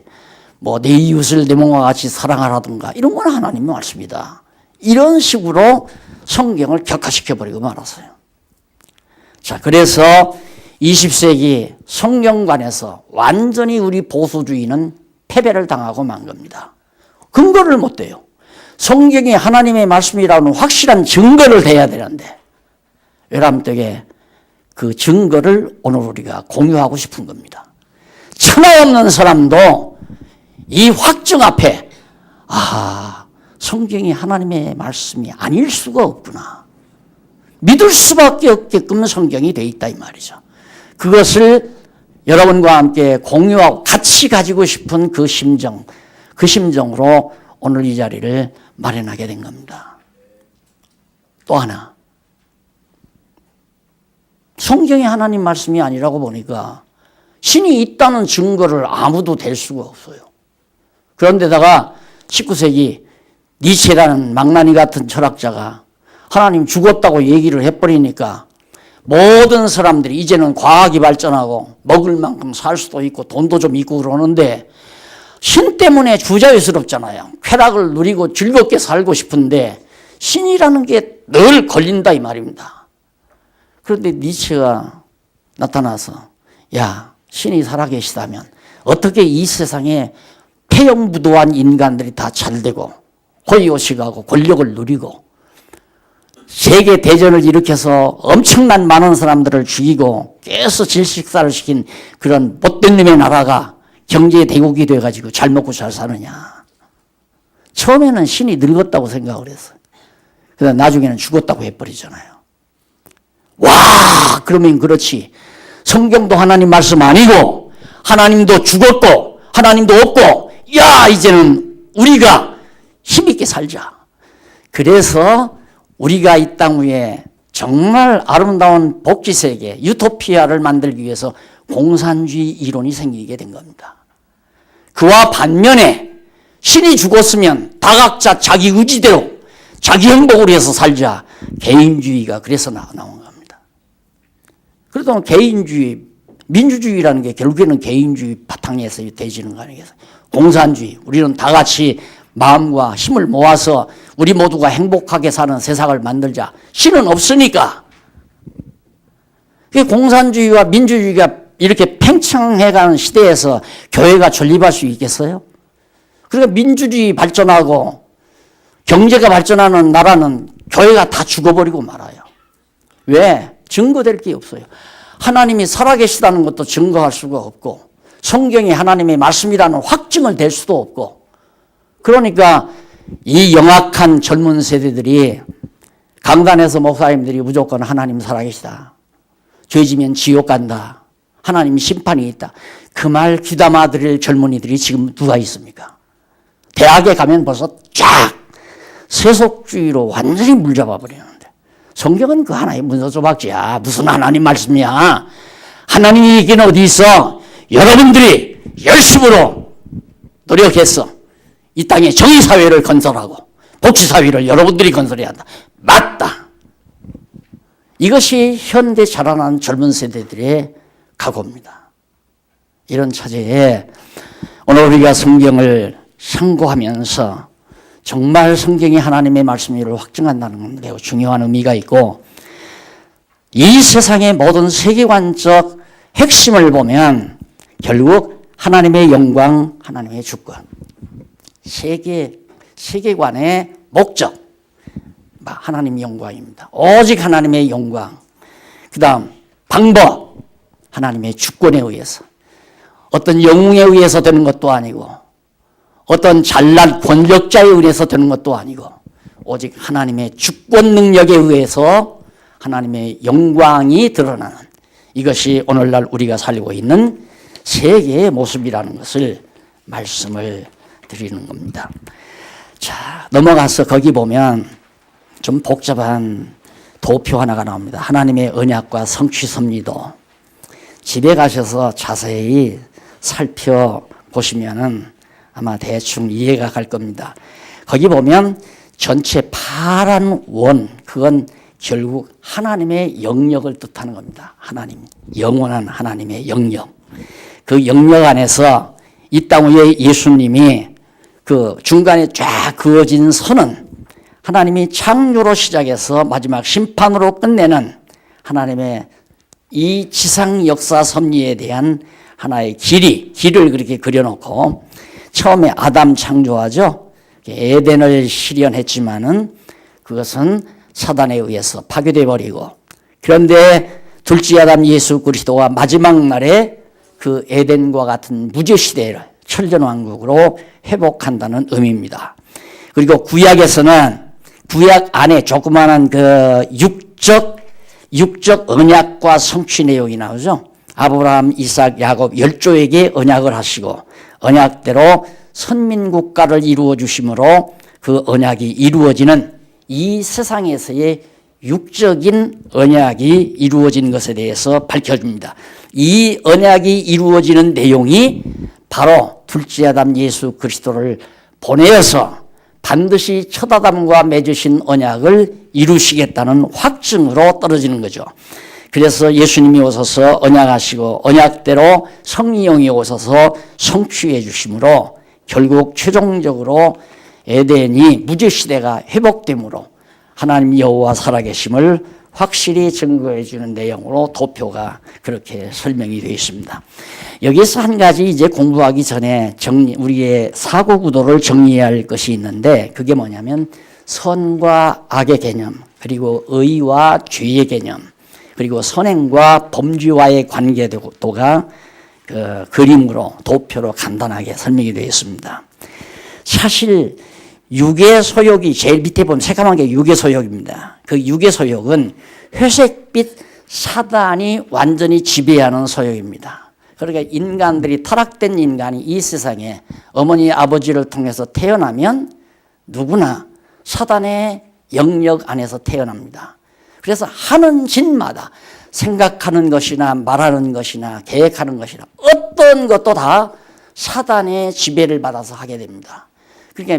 S1: 뭐 내 이웃을 내 몸과 같이 사랑하라든가 이런 건 하나님의 말씀이다. 이런 식으로 성경을 격화시켜버리고 말았어요. 자, 그래서 20세기 성경관에서 완전히 우리 보수주의는 패배를 당하고 만 겁니다. 근거를 못 대요. 성경이 하나님의 말씀이라는 확실한 증거를 대야 되는데 외람되게 그 증거를 오늘 우리가 공유하고 싶은 겁니다. 천하 없는 사람도 이 확증 앞에 성경이 하나님의 말씀이 아닐 수가 없구나. 믿을 수밖에 없게끔 성경이 돼 있다 이 말이죠. 그것을 여러분과 함께 공유하고 같이 가지고 싶은 그 심정으로 오늘 이 자리를 마련하게 된 겁니다. 또 하나, 성경이 하나님 말씀이 아니라고 보니까 신이 있다는 증거를 아무도 댈 수가 없어요. 그런데다가 19세기 니체라는 망나니 같은 철학자가 하나님 죽었다고 얘기를 해버리니까 모든 사람들이 이제는 과학이 발전하고 먹을 만큼 살 수도 있고 돈도 좀 있고 그러는데 신 때문에 주저스럽잖아요. 쾌락을 누리고 즐겁게 살고 싶은데 신이라는 게 늘 걸린다 이 말입니다. 그런데 니체가 나타나서 야, 신이 살아계시다면 어떻게 이 세상에 폐영무도한 인간들이 다 잘되고 호의호식하고 권력을 누리고 세계 대전을 일으켜서 엄청난 많은 사람들을 죽이고 깨서 질식사를 시킨 그런 못된 놈의 나라가 경제 대국이 돼가지고 잘 먹고 잘 사느냐. 처음에는 신이 늙었다고 생각을 했어요. 그러다 나중에는 죽었다고 해버리잖아요. 와, 그러면 그렇지. 성경도 하나님 말씀 아니고 하나님도 죽었고 하나님도 없고 야, 이제는 우리가 힘있게 살자. 그래서 우리가 이 땅 위에 정말 아름다운 복지세계, 유토피아를 만들기 위해서 공산주의 이론이 생기게 된 겁니다. 그와 반면에 신이 죽었으면 다 각자 자기 의지대로 자기 행복을 위해서 살자. 개인주의가 그래서 나온 겁니다. 그래도 개인주의, 민주주의라는 게 결국에는 개인주의 바탕에서 되지는 거 아니겠어요? 공산주의, 우리는 다 같이 마음과 힘을 모아서 우리 모두가 행복하게 사는 세상을 만들자. 신은 없으니까. 공산주의와 민주주의가 이렇게 팽창해가는 시대에서 교회가 존립할 수 있겠어요? 그러니까 민주주의 발전하고 경제가 발전하는 나라는 교회가 다 죽어버리고 말아요. 왜? 증거될 게 없어요. 하나님이 살아계시다는 것도 증거할 수가 없고 성경이 하나님의 말씀이라는 확증을 댈 수도 없고 그러니까 이 영악한 젊은 세대들이 강단에서 목사님들이 무조건 하나님 살아계시다. 죄지면 지옥 간다. 하나님 심판이 있다. 그 말 귀담아 들을 젊은이들이 지금 누가 있습니까? 대학에 가면 벌써 쫙 세속주의로 완전히 물잡아 버리는데 성경은 그 하나의 문서 조각지야. 무슨 하나님 말씀이야. 하나님이 얘기는 어디 있어? 여러분들이 열심으로 노력해서 이 땅에 정의사회를 건설하고 복지사회를 여러분들이 건설해야 한다. 맞다. 이것이 현대 자라난 젊은 세대들의 각오입니다. 이런 차제에 오늘 우리가 성경을 상고하면서 정말 성경이 하나님의 말씀을 확증한다는 건 매우 중요한 의미가 있고 이 세상의 모든 세계관적 핵심을 보면 결국 하나님의 영광, 하나님의 주권, 세계관의 목적, 하나님의 영광입니다. 오직 하나님의 영광. 그 다음 방법, 하나님의 주권에 의해서 어떤 영웅에 의해서 되는 것도 아니고 어떤 잘난 권력자에 의해서 되는 것도 아니고 오직 하나님의 주권 능력에 의해서 하나님의 영광이 드러나는 이것이 오늘날 우리가 살고 있는 세계의 모습이라는 것을 말씀을 드리는 겁니다. 자, 넘어가서 거기 보면 좀 복잡한 도표 하나가 나옵니다. 하나님의 언약과 성취 섭리도 집에 가셔서 자세히 살펴보시면은 아마 대충 이해가 갈 겁니다. 거기 보면 전체 파란 원, 그건 결국 하나님의 영역을 뜻하는 겁니다. 하나님, 영원한 하나님의 영역. 그 영역 안에서 이 땅 위에 예수님이 그 중간에 쫙 그어진 선은 하나님이 창조로 시작해서 마지막 심판으로 끝내는 하나님의 이 지상 역사 섭리에 대한 하나의 길을 그렇게 그려놓고 처음에 아담 창조하죠. 에덴을 실현했지만은 그것은 사단에 의해서 파괴돼 버리고 그런데 둘째 아담 예수 그리스도가 마지막 날에 그 에덴과 같은 무죄 시대를 천년왕국으로 회복한다는 의미입니다. 그리고 구약에서는 구약 안에 조그마한 그 육적 언약과 성취 내용이 나오죠. 아브라함, 이삭, 야곱 10조에게 언약을 하시고 언약대로 선민국가를 이루어 주심으로 그 언약이 이루어지는 이 세상에서의 육적인 언약이 이루어진 것에 대해서 밝혀집니다. 이 언약이 이루어지는 내용이 바로 둘째 아담 예수 그리스도를 보내어서 반드시 첫 아담과 맺으신 언약을 이루시겠다는 확증으로 떨어지는 거죠. 그래서 예수님이 오셔서 언약하시고 언약대로 성령이 오셔서 성취해 주심으로 결국 최종적으로 에덴이 무죄시대가 회복되므로 하나님 여호와 살아계심을 확실히 증거해 주는 내용으로 도표가 그렇게 설명이 되어 있습니다. 여기서 한 가지 이제 공부하기 전에 우리의 사고 구도를 정리해야 할 것이 있는데 그게 뭐냐면 선과 악의 개념, 그리고 의와 죄의 개념, 그리고 선행과 범죄와의 관계도가 그 그림으로 도표로 간단하게 설명이 되어 있습니다. 사실 육의 소욕이 제일 밑에 보면 새까만 게 육의 소욕입니다. 그 육의 소욕은 회색빛 사단이 완전히 지배하는 소욕입니다. 그러니까 인간들이 타락된 인간이 이 세상에 어머니 아버지를 통해서 태어나면 누구나 사단의 영역 안에서 태어납니다. 그래서 하는 짓마다 생각하는 것이나 말하는 것이나 계획하는 것이나 어떤 것도 다 사단의 지배를 받아서 하게 됩니다. 그러니까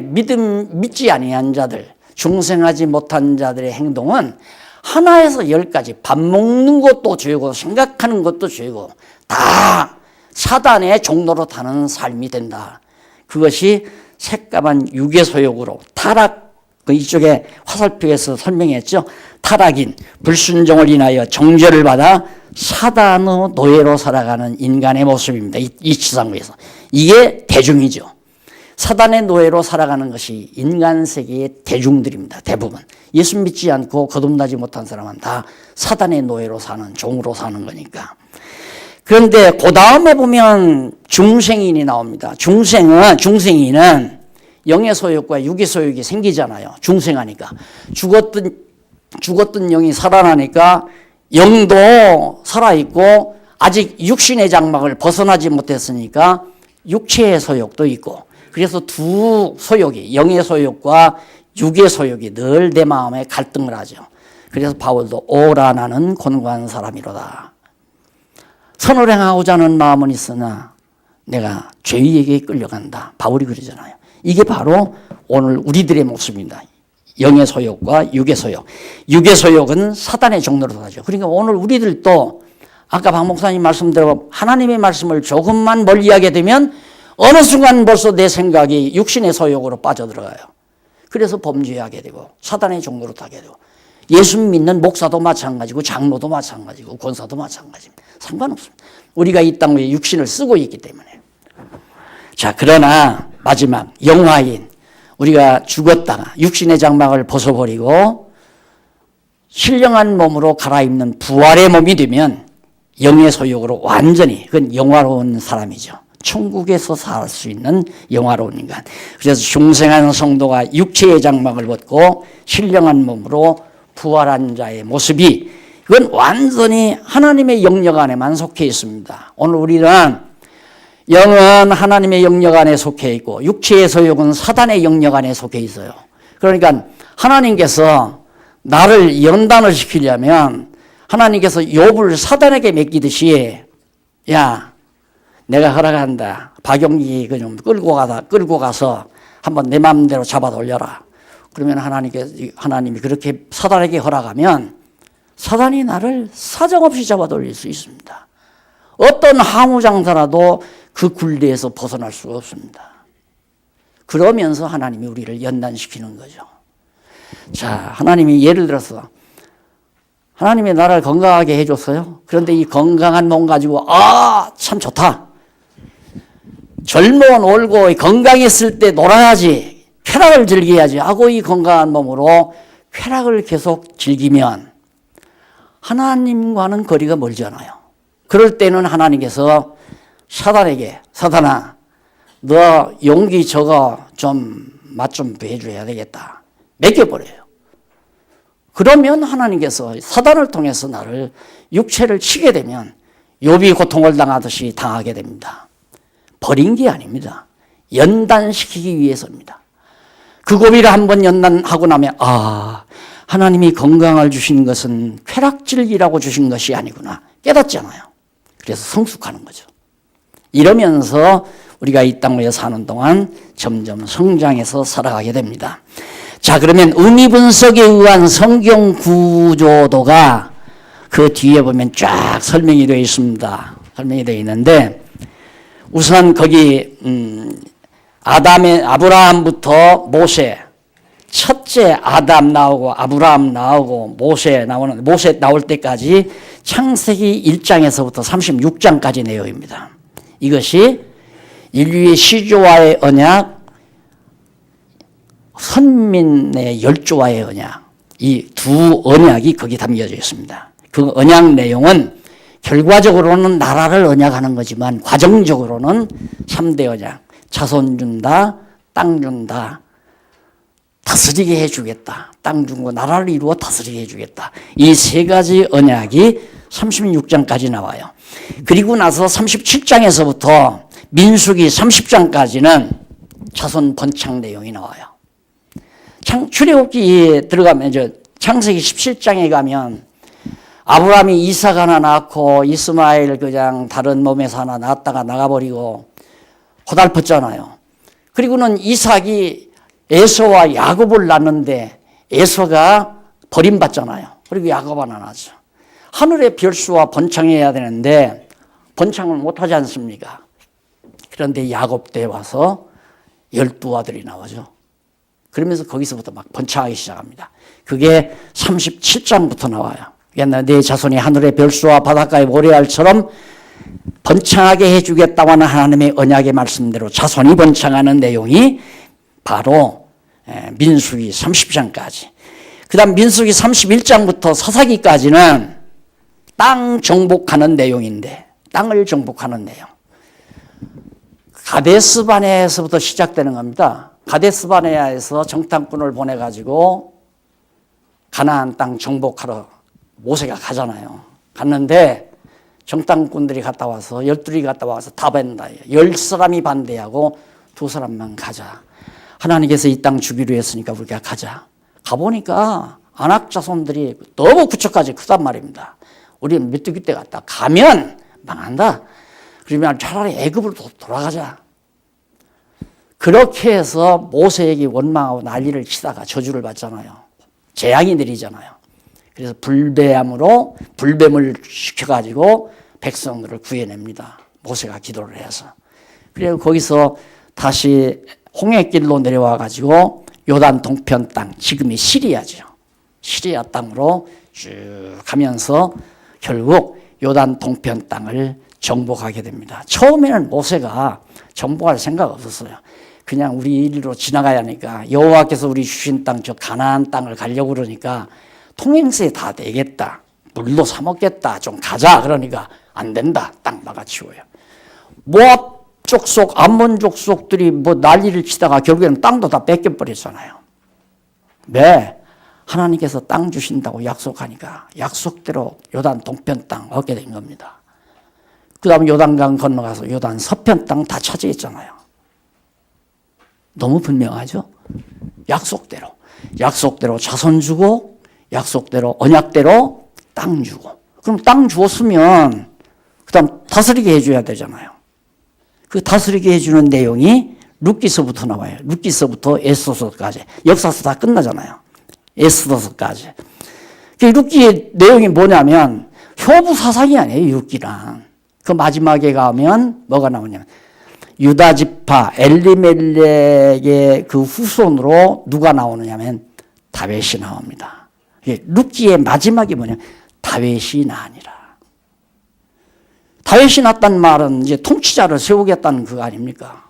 S1: 믿지 아니한 자들, 중생하지 못한 자들의 행동은 하나에서 10까지 밥 먹는 것도 죄고 생각하는 것도 죄고 다 사단의 종로로 타는 삶이 된다. 그것이 새까만 육의 소욕으로 타락, 이쪽에 화살표에서 설명했죠. 타락인 불순종을 인하여 정죄를 받아 사단의 노예로 살아가는 인간의 모습입니다. 이 지상국에서. 이게 대중이죠. 사단의 노예로 살아가는 것이 인간 세계의 대중들입니다. 대부분. 예수 믿지 않고 거듭나지 못한 사람은 다 사단의 노예로 사는, 종으로 사는 거니까. 그런데 그 다음에 보면 중생인이 나옵니다. 중생인은 영의 소욕과 육의 소욕이 생기잖아요. 중생하니까. 죽었던 영이 살아나니까 영도 살아있고 아직 육신의 장막을 벗어나지 못했으니까 육체의 소욕도 있고, 그래서 두 소욕이, 영의 소욕과 육의 소욕이 늘 내 마음에 갈등을 하죠. 그래서 바울도 오라 나는 곤고한 사람이로다. 선을 행하고자 하는 마음은 있으나 내가 죄에게 끌려간다. 바울이 그러잖아요. 이게 바로 오늘 우리들의 모습입니다. 영의 소욕과 육의 소욕. 육의 소욕은 사단의 종로로 하죠. 그러니까 오늘 우리들도 아까 박 목사님 말씀대로 하나님의 말씀을 조금만 멀리하게 되면 어느 순간 벌써 내 생각이 육신의 소욕으로 빠져들어가요. 그래서 범죄하게 되고 사단의 종로로 타게 되고, 예수 믿는 목사도 마찬가지고 장로도 마찬가지고 권사도 마찬가지입니다. 상관없습니다. 우리가 이 땅에 육신을 쓰고 있기 때문에. 자, 그러나 마지막 영화인, 우리가 죽었다가 육신의 장막을 벗어버리고 신령한 몸으로 갈아입는 부활의 몸이 되면 영의 소욕으로 완전히, 그건 영화로운 사람이죠. 천국에서 살 수 있는 영화로운 인간. 그래서 중생한 성도가 육체의 장막을 벗고 신령한 몸으로 부활한 자의 모습이, 그건 완전히 하나님의 영역 안에만 속해 있습니다. 오늘 우리는 영은 하나님의 영역 안에 속해 있고 육체의 소욕은 사단의 영역 안에 속해 있어요. 그러니까 하나님께서 나를 연단을 시키려면 하나님께서 욥을 사단에게 맡기듯이, 야, 내가 허락한다. 박용기 좀 끌고 가서 한번 내 마음대로 잡아 돌려라. 그러면 하나님이 그렇게 사단에게 허락하면 사단이 나를 사정없이 잡아 돌릴 수 있습니다. 어떤 하무장사라도 그 굴레에서 벗어날 수가 없습니다. 그러면서 하나님이 우리를 연단시키는 거죠. 자, 하나님이 예를 들어서 하나님이 나를 건강하게 해줬어요. 그런데 이 건강한 몸 가지고 참 좋다. 젊어 놀고 건강했을 때 놀아야지, 쾌락을 즐겨야지 하고 이 건강한 몸으로 쾌락을 계속 즐기면 하나님과는 거리가 멀잖아요. 그럴 때는 하나님께서 사단에게, 사단아, 너 용기 저거 좀 맛 좀 해줘야 되겠다. 맡겨버려요. 그러면 하나님께서 사단을 통해서 나를 육체를 치게 되면 욥이 고통을 당하듯이 당하게 됩니다. 버린 게 아닙니다. 연단시키기 위해서입니다. 그 고비를 한번 연단하고 나면 하나님이 건강을 주신 것은 쾌락 즐기라고 주신 것이 아니구나 깨닫잖아요. 그래서 성숙하는 거죠. 이러면서 우리가 이 땅에 사는 동안 점점 성장해서 살아가게 됩니다. 자, 그러면 의미 분석에 의한 성경 구조도가 그 뒤에 보면 쫙 설명이 되어 있습니다. 설명이 되어 있는데, 우선 거기 아브라함부터 모세, 첫째 아담 나오고 아브라함 나오고 모세 나올 때까지 창세기 1장에서부터 36장까지 내용입니다. 이것이 인류의 시조와의 언약, 선민의 열조와의 언약, 이 두 언약이 거기 담겨져 있습니다. 그 언약 내용은 결과적으로는 나라를 언약하는 거지만 과정적으로는 3대 언약, 자손 준다, 땅 준다, 다스리게 해주겠다, 땅 주고 나라를 이루어 다스리게 해주겠다. 이 세 가지 언약이 36장까지 나와요. 그리고 나서 37장에서부터 민수기 30장까지는 자손 번창 내용이 나와요. 출애굽기 들어가면 창세기 17장에 가면 아브라함이 이삭 하나 낳고 이스마엘 그냥 다른 몸에서 하나 낳았다가 나가버리고 고달팠잖아요. 그리고는 이삭이 에서와 야곱을 낳는데 에서가 버림받잖아요. 그리고 야곱 하나 낳죠. 하늘의 별수와 번창해야 되는데 번창을 못하지 않습니까? 그런데 야곱 때 와서 12아들이 나오죠. 그러면서 거기서부터 막 번창하기 시작합니다. 그게 37장부터 나와요. 옛날 내 자손이 하늘의 별수와 바닷가의 모래알처럼 번창하게 해주겠다고 하는 하나님의 언약의 말씀대로 자손이 번창하는 내용이 바로 민수기 30장까지. 그 다음 민수기 31장부터 사사기까지는 땅 정복하는 내용인데 땅을 정복하는 내용. 가데스바네아에서부터 시작되는 겁니다. 가데스바네아에서 정탐꾼을 보내가지고 가나안 땅 정복하러 모세가 가잖아요. 갔는데 정탐꾼들이 갔다 와서 12이 갔다 와서 다 반대해요. 10사람이 반대하고 2사람만 가자. 하나님께서 이 땅 주기로 했으니까 우리가 가자. 가보니까 아낙 자손들이 너무 구척까지 크단 말입니다. 우리는 메뚜기 때 갔다 가면 망한다. 그러면 차라리 애굽으로 돌아가자. 그렇게 해서 모세에게 원망하고 난리를 치다가 저주를 받잖아요. 재앙이 내리잖아요. 그래서 불뱀을 시켜가지고 백성들을 구해냅니다. 모세가 기도를 해서. 그리고 거기서 다시 홍해길로 내려와가지고 요단 동편 땅, 지금이 시리아죠. 시리아 땅으로 쭉 가면서 결국 요단 동편 땅을 정복하게 됩니다. 처음에는 모세가 정복할 생각 없었어요. 그냥 우리 이리로 지나가야 하니까 여호와께서 우리 주신 땅, 저 가나안 땅을 가려고 그러니까 통행세 다 내겠다. 물도 사 먹겠다. 좀 가자. 그러니까 안 된다. 땅 막아치워요. 모압 족속, 암몬 족속들이 뭐 난리를 치다가 결국에는 땅도 다 뺏겨버렸잖아요. 왜? 하나님께서 땅 주신다고 약속하니까 약속대로 요단 동편 땅 얻게 된 겁니다. 그 다음에 요단강 건너가서 요단 서편 땅 다 차지했잖아요. 너무 분명하죠? 약속대로 자손 주고 약속대로 언약대로 땅 주고. 그럼 땅 주었으면 그 다음 다스리게 해줘야 되잖아요. 그 다스리게 해주는 내용이 룻기서부터 나와요. 룻기서부터 에스더서까지. 역사서 다 끝나잖아요. 에스더서까지. 그 룻기의 내용이 뭐냐면 효부 사상이 아니에요. 룻기란. 그 마지막에 가면 뭐가 나오냐면 유다 지파 엘리멜렉의 그 후손으로 누가 나오느냐면 다윗이 나옵니다. 룻기의 마지막이 뭐냐면 다윗이 나니라. 다윗이 났다는 말은 이제 통치자를 세우겠다는 그거 아닙니까?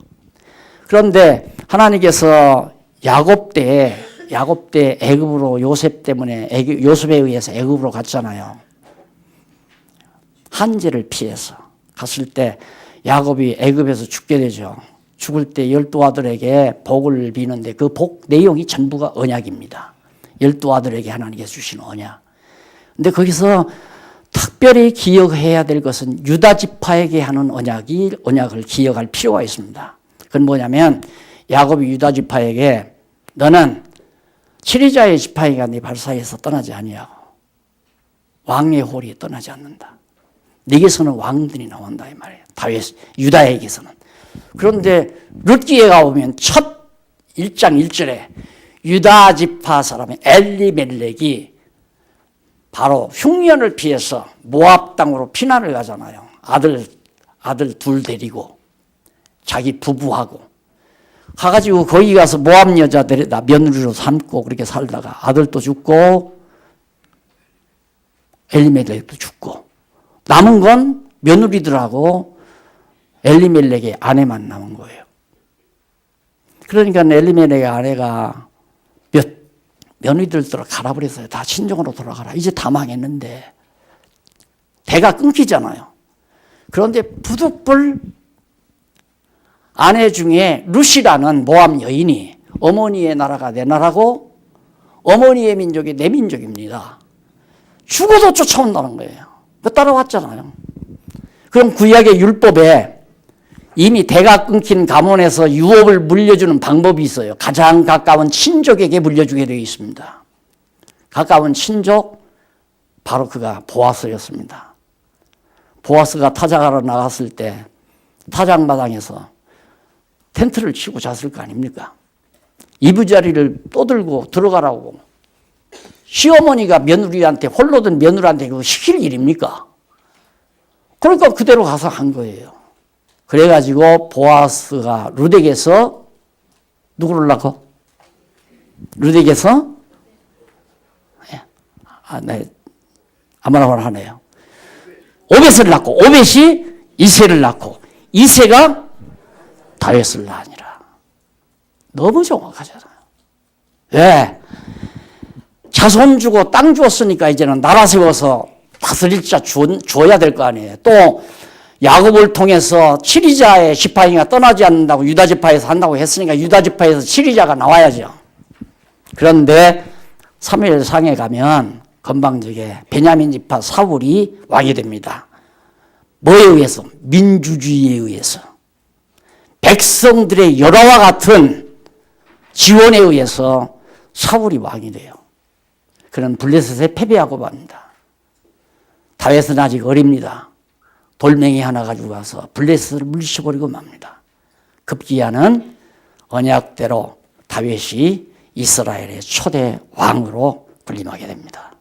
S1: 그런데 하나님께서 야곱 때 애굽으로 요셉 때문에 요셉에 의해서 애굽으로 갔잖아요. 한재를 피해서 갔을 때 야곱이 애굽에서 죽게 되죠. 죽을 때 12아들에게 복을 비는데 그 복 내용이 전부가 언약입니다. 12아들에게 하나님께서 주신 언약. 근데 거기서 특별히 기억해야 될 것은 유다 지파에게 하는 언약을 기억할 필요가 있습니다. 그건 뭐냐면 야곱이 유다 지파에게 너는 치리자의 지팡이가 네 발 사이에서 떠나지 아니하고 왕의 홀이 떠나지 않는다. 네게서는 왕들이 나온다 이 말이에요. 다윗 유다에게서는. 그런데 룻기에 가보면 첫 1장 1절에 유다 지파 사람의 엘리멜렉이 바로 흉년을 피해서 모압 땅으로 피난을 가잖아요. 아들 둘 데리고 자기 부부하고 가가지고 거기 가서 모압 여자들에다 며느리로 삼고 그렇게 살다가 아들도 죽고 엘리멜렉도 죽고 남은 건 며느리들하고 엘리멜렉의 아내만 남은 거예요. 그러니까 엘리멜렉의 아내가 며느리들도 갈아버렸어요. 다 친정으로 돌아가라. 이제 다 망했는데 대가 끊기잖아요. 그런데 부득불 아내 중에 룻이라는 모압 여인이 어머니의 나라가 내 나라고 어머니의 민족이 내 민족입니다. 죽어도 쫓아온다는 거예요. 그 따라왔잖아요. 그럼 구약의 율법에 이미 대가 끊긴 가문에서 유업을 물려주는 방법이 있어요. 가장 가까운 친족에게 물려주게 되어 있습니다. 가까운 친족, 바로 그가 보아스였습니다. 보아스가 타작하러 나갔을 때 타작마당에서 텐트를 치고 잤을 거 아닙니까? 이부자리를 떠들고 들어가라고 시어머니가 며느리한테, 홀로 든 며느리한테 그거 시킬 일입니까? 그러니까 그대로 가서 한 거예요. 그래가지고 보아스가 루덱에서 누구를 낳고? 루덱에서? 네. 아무나 하네요. 오벳을 낳고, 오벳이 이새를 낳고, 이새가 다윗을 낳으니라. 너무 정확하잖아요. 왜? 자손 주고 땅 주었으니까 이제는 나라 세워서 다스릴 자 줘야 될 거 아니에요. 또 야곱을 통해서 7위자의 지파인가 떠나지 않는다고 유다 지파에서 한다고 했으니까 유다 지파에서 7위자가 나와야죠. 그런데 사무엘상에 가면 건방지게 베냐민 지파 사울이 왕이 됩니다. 뭐에 의해서? 민주주의에 의해서. 백성들의 열화와 같은 지원에 의해서 사울이 왕이 돼요. 그런 블레셋에 패배하고 맙니다. 다윗은 아직 어립니다. 돌멩이 하나 가지고 가서 블레셋을 물리쳐버리고 맙니다. 급기야는 언약대로 다윗이 이스라엘의 초대 왕으로 군림하게 됩니다.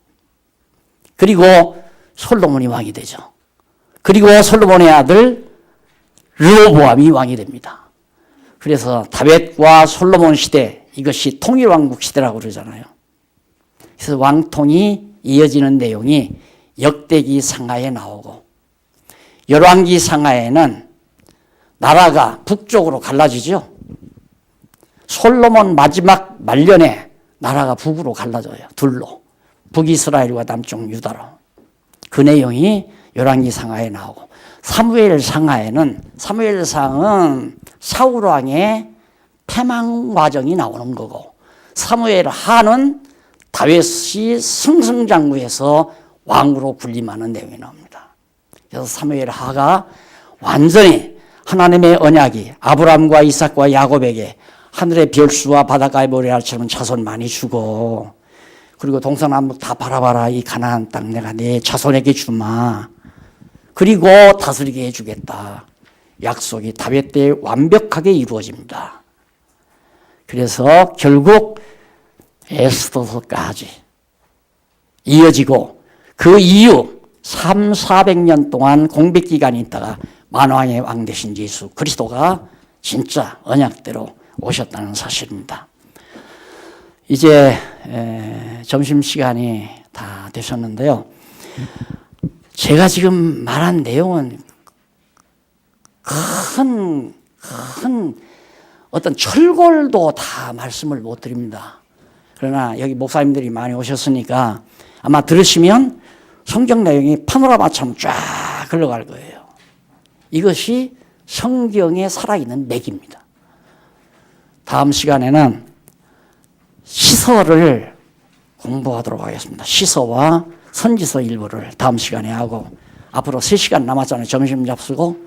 S1: 그리고 솔로몬이 왕이 되죠. 그리고 솔로몬의 아들 르호보암이 왕이 됩니다. 그래서 다윗과 솔로몬 시대, 이것이 통일왕국 시대라고 그러잖아요. 그래서 왕통이 이어지는 내용이 역대기 상하에 나오고 열왕기 상하에는 나라가 북쪽으로 갈라지죠. 솔로몬 마지막 말년에 나라가 북으로 갈라져요. 둘로. 북이스라엘과 남쪽 유다로. 그 내용이 열왕기 상하에 나오고 사무엘 상하에는 사무엘상은 사울 왕의 패망 과정이 나오는 거고 사무엘 하는 다윗이 승승장구해서 왕으로 군림하는 내용이 나옵니다. 그래서 사무엘 하가 완전히 하나님의 언약이 아브라함과 이삭과 야곱에게 하늘의 별수와 바닷가의 모래알처럼 자손 많이 주고 그리고 동서남북 다 바라봐라 이 가나안 땅 내가 내 자손에게 주마. 그리고 다스리게 해주겠다. 약속이 다윗 때 완벽하게 이루어집니다. 그래서 결국 에스더서까지 이어지고 그 이후 300~400년 동안 공백기간이 있다가 만왕의 왕 되신 예수 그리스도가 진짜 언약대로 오셨다는 사실입니다. 이제 점심시간이 다 되셨는데요. 제가 지금 말한 내용은 큰 어떤 철골도 다 말씀을 못 드립니다. 그러나 여기 목사님들이 많이 오셨으니까 아마 들으시면 성경 내용이 파노라마처럼 쫙 흘러갈 거예요. 이것이 성경에 살아있는 맥입니다. 다음 시간에는 시서를 공부하도록 하겠습니다. 시서와 선지서 일부를 다음 시간에 하고 앞으로 3시간 남았잖아요. 점심 잡수고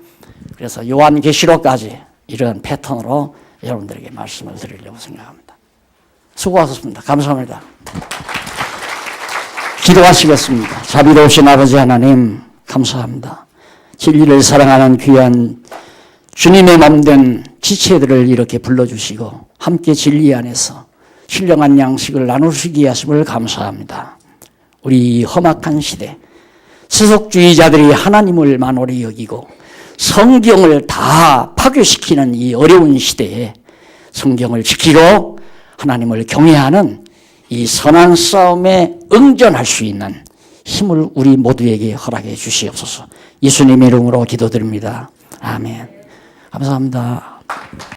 S1: 그래서 요한계시록까지 이런 패턴으로 여러분들에게 말씀을 드리려고 생각합니다. 수고하셨습니다. 감사합니다. 기도하시겠습니다. 자비로우신 아버지 하나님 감사합니다. 진리를 사랑하는 귀한 주님의 몸된 지체들을 이렇게 불러주시고 함께 진리 안에서 신령한 양식을 나누시기 하심을 감사합니다. 우리 험악한 시대 세속주의자들이 하나님을 만홀히 여기고 성경을 다 파괴시키는 이 어려운 시대에 성경을 지키고 하나님을 경외하는 이 선한 싸움에 응전할 수 있는 힘을 우리 모두에게 허락해 주시옵소서. 예수님의 이름으로 기도드립니다. 아멘. 감사합니다.